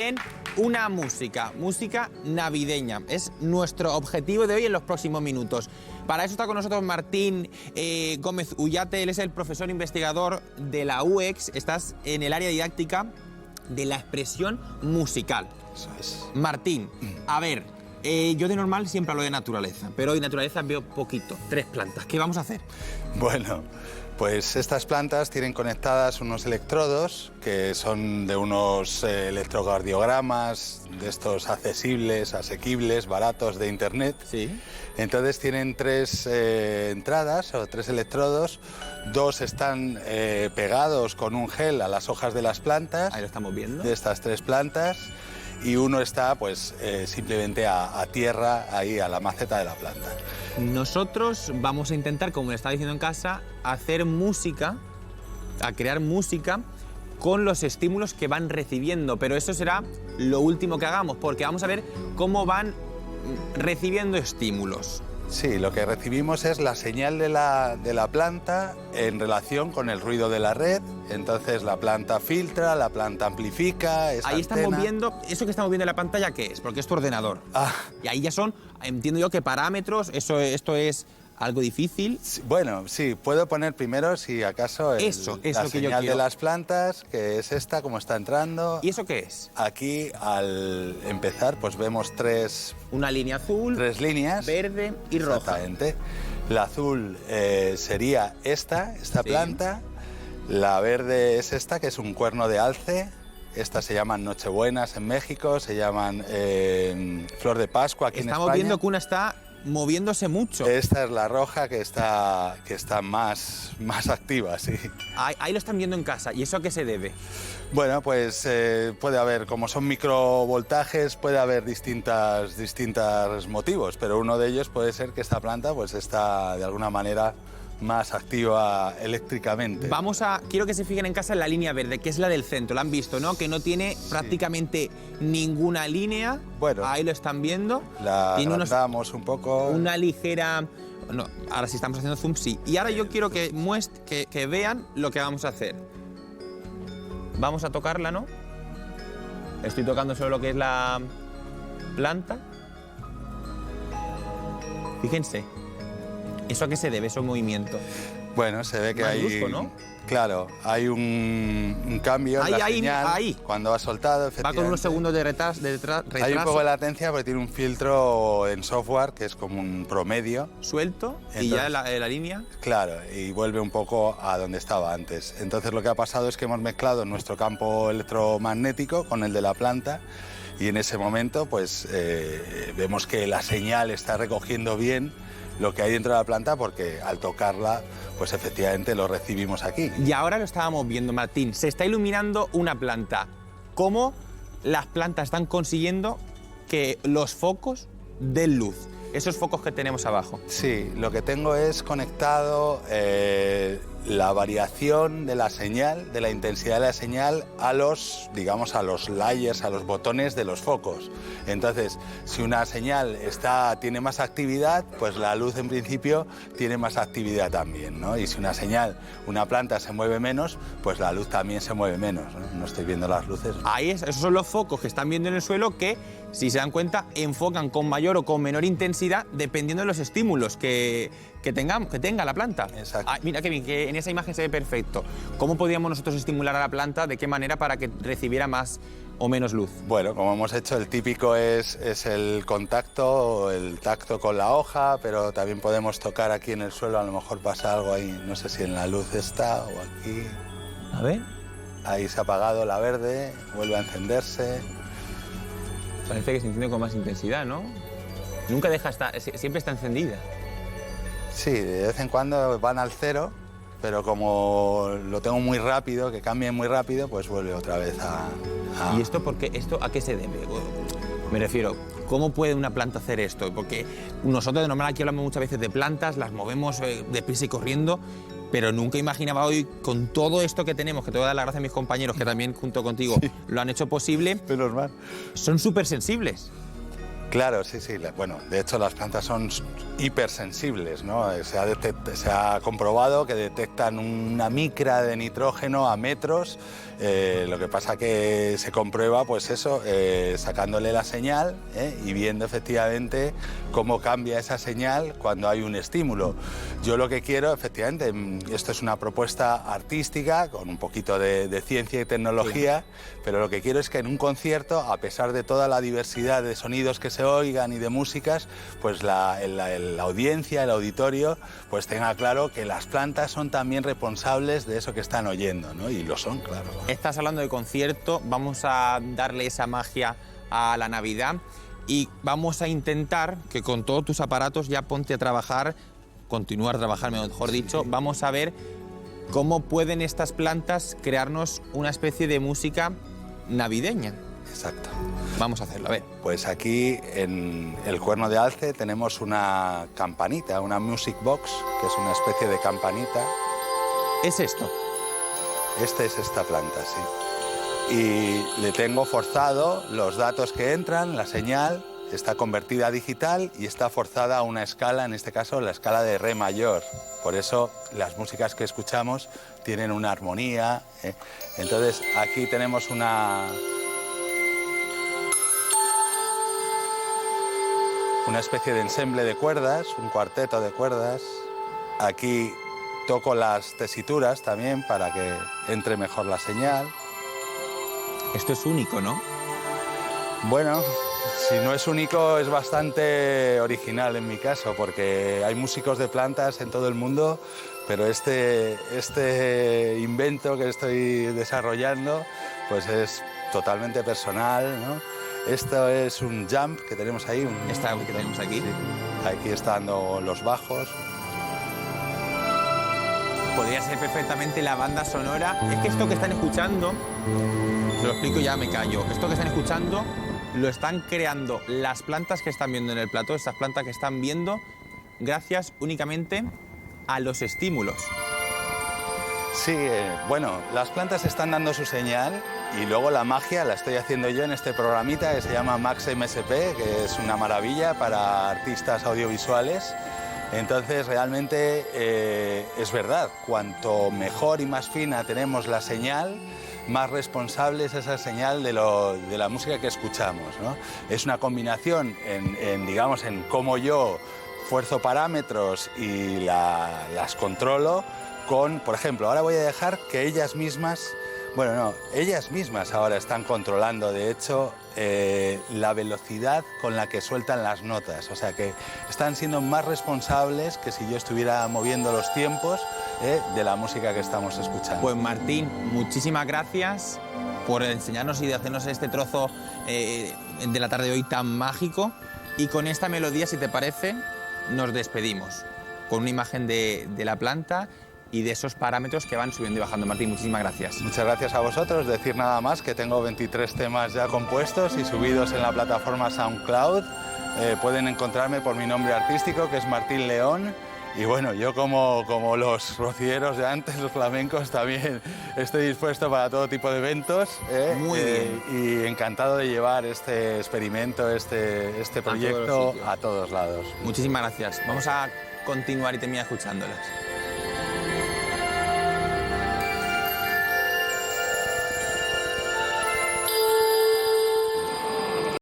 en una música navideña. Es nuestro objetivo de hoy en los próximos minutos. Para eso está con nosotros Martín Gómez Ullate. Él es el profesor investigador de la UEX. Estás en el área didáctica de la expresión musical. Eso es. Martín, a ver, yo de normal siempre hablo de naturaleza, pero hoy naturaleza veo poquito, 3 plantas. ¿Qué vamos a hacer? Bueno, pues estas plantas tienen conectadas unos electrodos que son de unos electrocardiogramas, de estos accesibles, asequibles, baratos de internet. Sí. Entonces tienen 3 entradas o 3 electrodos, 2 están pegados con un gel a las hojas de las plantas. Ahí lo estamos viendo. De estas 3 plantas. Y uno está pues simplemente a tierra, ahí a la maceta de la planta. Nosotros vamos a intentar, como le estaba diciendo en casa, hacer música, a crear música con los estímulos que van recibiendo, pero eso será lo último que hagamos, porque vamos a ver cómo van recibiendo estímulos. Sí, lo que recibimos es la señal de la planta en relación con el ruido de la red. Entonces la planta filtra, la planta amplifica. Esa ahí antena. estamos viendo, eso que estamos viendo en la pantalla, ¿qué es? Porque es tu ordenador. Ah. Y ahí ya son, entiendo yo, que parámetros, esto es algo difícil. Sí, bueno, sí, puedo poner primero, si acaso, Eso es la lo que yo señal quiero. de las plantas, que es esta, como está entrando. ¿Y eso qué es? Aquí, al empezar, pues vemos 3 Una línea azul, líneas. verde y roja. Exactamente. La azul sería esta Sí. planta. La verde es esta, que es un cuerno de alce. Estas se llaman nochebuenas en México, se llaman flor de Pascua aquí en Estamos España. viendo que una está moviéndose mucho. Esta es la roja, que está más activa, sí. Ahí lo están viendo en casa. ¿Y eso a qué se debe? Bueno, pues puede haber, como son microvoltajes, puede haber distintos motivos, pero uno de ellos puede ser que esta planta pues está de alguna manera más activa eléctricamente. Quiero que se fijen en casa en la línea verde, que es la del centro. La han visto, ¿no? Que no tiene prácticamente ninguna línea. Bueno, ahí lo están viendo. La Tiene agrandamos un poco. una ligera... No, ahora sí estamos haciendo zoom, sí. Y ahora yo quiero que vean lo que vamos a hacer. Vamos a tocarla, ¿no? Estoy tocando solo lo que es la planta. Fíjense. ¿Eso a qué se debe, ese movimiento? Bueno, se ve que Más hay... brusco, ¿no? Claro, hay un cambio en la señal. Ahí. Cuando ha soltado, Va efectivamente. con unos segundos de retraso. Hay un poco de latencia porque tiene un filtro en software que es como un promedio. Suelto. Entonces, y ya la línea. Claro, y vuelve un poco a donde estaba antes. Entonces lo que ha pasado es que hemos mezclado nuestro campo electromagnético con el de la planta y en ese momento pues vemos que la señal está recogiendo bien lo que hay dentro de la planta porque al tocarla pues efectivamente lo recibimos aquí. Y ahora lo estábamos viendo, Martín. Se está iluminando una planta. ¿Cómo las plantas están consiguiendo que los focos den luz? Esos focos que tenemos abajo. Sí, lo que tengo es conectado la variación de la señal, de la intensidad de la señal a los, digamos, a los layers, a los botones de los focos. Entonces, si una señal tiene más actividad, pues la luz en principio tiene más actividad también, ¿no? Y si una planta se mueve menos, pues la luz también se mueve menos, ¿no? No estoy viendo las luces. Esos son los focos que están viendo en el suelo que, si se dan cuenta, enfocan con mayor o con menor intensidad dependiendo de los estímulos que tenga la planta. Exacto. Mira, Kevin, que en esa imagen se ve perfecto. ¿Cómo podríamos nosotros estimular a la planta? ¿De qué manera para que recibiera más o menos luz? Bueno, como hemos hecho, el típico es el contacto, el tacto con la hoja, pero también podemos tocar aquí en el suelo, a lo mejor pasa algo ahí, no sé si en la luz está o aquí. A ver. Ahí se ha apagado la verde, vuelve a encenderse. Parece que se enciende con más intensidad, ¿no? Nunca siempre está encendida. Sí, de vez en cuando van al 0, pero como lo tengo muy rápido, que cambie muy rápido, pues vuelve otra vez a... ¿Y esto a qué se debe? Me refiero, ¿cómo puede una planta hacer esto? Porque nosotros de normal aquí hablamos muchas veces de plantas, las movemos deprisa y corriendo, pero nunca imaginaba hoy, con todo esto que tenemos, que te voy a dar las gracias a mis compañeros que también junto contigo lo han hecho posible, Menos mal. son súper sensibles. Claro, sí, sí. Bueno, de hecho las plantas son hipersensibles, ¿no? Se ha comprobado que detectan una micra de nitrógeno a metros. Lo que pasa que se comprueba, pues eso, sacándole la señal y viendo efectivamente cómo cambia esa señal cuando hay un estímulo. Yo lo que quiero, efectivamente, esto es una propuesta artística con un poquito de ciencia y tecnología, sí. Pero lo que quiero es que en un concierto, a pesar de toda la diversidad de sonidos que se oigan y de músicas, pues la audiencia, el auditorio, pues tenga claro que las plantas son también responsables de eso que están oyendo, ¿no? Y lo son, claro. Estás hablando de concierto, vamos a darle esa magia a la Navidad y vamos a intentar que con todos tus aparatos ya ponte a trabajar, continuar a trabajar, mejor dicho, vamos a ver cómo pueden estas plantas crearnos una especie de música navideña. Exacto. Vamos a hacerlo, a ver. Pues aquí en el Cuerno de Alce tenemos una campanita, una music box, que es una especie de campanita. ¿Es esto? Esta es esta planta, sí. Y le tengo forzado los datos que entran, la señal, está convertida a digital y está forzada a una escala, en este caso la escala de re mayor. Por eso las músicas que escuchamos tienen una armonía. Entonces aquí tenemos una especie de ensemble de cuerdas, un cuarteto de cuerdas. Aquí toco las tesituras también para que entre mejor la señal. Esto es único, ¿no? Bueno, si no es único, es bastante original en mi caso, porque hay músicos de plantas en todo el mundo, pero este invento que estoy desarrollando, pues es totalmente personal, ¿no? Esto es un jump que tenemos ahí. ¿Esta que tenemos aquí? Sí. Aquí están los bajos. Podría ser perfectamente la banda sonora. Es que esto que están escuchando, se lo explico y ya me callo. Esto que están escuchando lo están creando las plantas que están viendo en el plató, estas plantas que están viendo, gracias únicamente a los estímulos. Sí, bueno, las plantas están dando su señal y luego la magia la estoy haciendo yo en este programita que se llama Max MSP, que es una maravilla para artistas audiovisuales. Entonces, realmente es verdad, cuanto mejor y más fina tenemos la señal, más responsable es esa señal de la música que escuchamos, ¿no? Es una combinación digamos, en cómo yo fuerzo parámetros y las controlo con, por ejemplo, ahora voy a dejar que ellas mismas, bueno, no, ellas mismas ahora están controlando, de hecho, la velocidad con la que sueltan las notas. O sea que están siendo más responsables que si yo estuviera moviendo los tiempos de la música que estamos escuchando. Pues Martín, muchísimas gracias por enseñarnos y de hacernos este trozo de la tarde de hoy tan mágico. Y con esta melodía, si te parece, nos despedimos con una imagen de la planta y de esos parámetros que van subiendo y bajando. Martín, muchísimas gracias. Muchas gracias a vosotros. Decir nada más que tengo 23 temas ya compuestos y subidos en la plataforma SoundCloud. Pueden encontrarme por mi nombre artístico, que es Martín León. Y bueno, yo como los rocieros de antes, los flamencos, también estoy dispuesto para todo tipo de eventos. Muy bien. Y encantado de llevar este experimento, este proyecto a todos lados. Muchísimas gracias. Vamos a continuar y terminar escuchándolas.